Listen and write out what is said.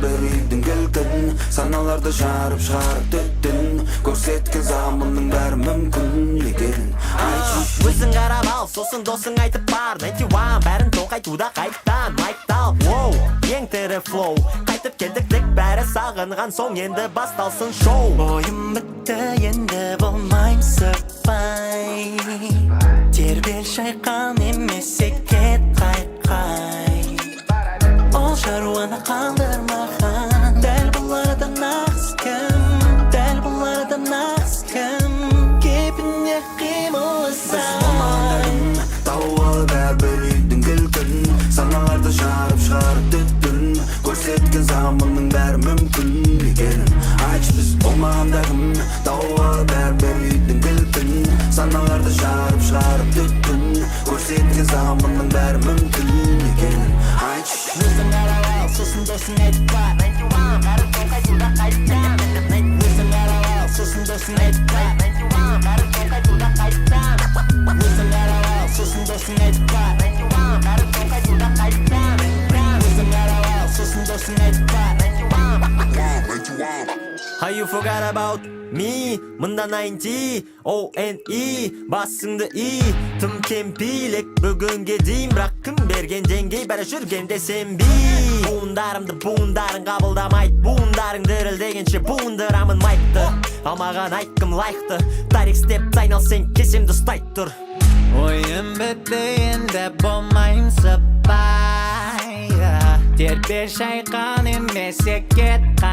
бәрбір үйдің кілтін, саналарды жарып шығарып төттін, көрсеткен заманның бәрі мүмкін екенін айтшы. Өзің қарап ал, сосын досың айтып бар 91 бәрін тоқайтуда қайттан майктал. Ең тірі флоу, қайтып келдік тек бәрі сағынған соң енді басталсын шоу. Бойым бітті енді болмайм сыпай, тербел шайқан емесе кет қайқай. Ол шаруаны қалдырмаған, дәл бұл арада нағыз кім, дәл бұл арада нағыз кім, кепіне қимылсай. Тауалы бәрбір үйдің кілтін, саналарды жарып шығарып төттін, көрсеткен заманның бәрі мүмкін екенін айтшы. Біз болмағанда кім? Тауалы бәрбір үйдің кілтін, саналарды жарып шығарып төттін, көрсеткен заманның бәрі мүмкін екенін айтшы. Өзің қарап ал, сосын досың айтып бар 91 бәрін тоқайтуда қайттан. Өзің қарап ал, сосын досың айтып бар 91 бәрін тоқайтуда қайттан. Өзің қарап ал, сосын досың айтып бар 91 бәрін тоқайтуда қайттан. Өзің қарап ал, сосын досың айтып бар 91. How you forgot about me? Мында 90 O-N-E басыңды И тым кемпилік бүгінге дейін, бірақ кім берген деңгей бәрі жүргенде сенбей. Буындарың қабылдамайды, буындарың дірілдегенше буындырамын майкты. Алмаған айт кім лайықты, тарих степ тайнал сен кесемді ұстай тұр. Ойым бітті енді болмайм сыпай, тербел шайқан емесе кет қайқай.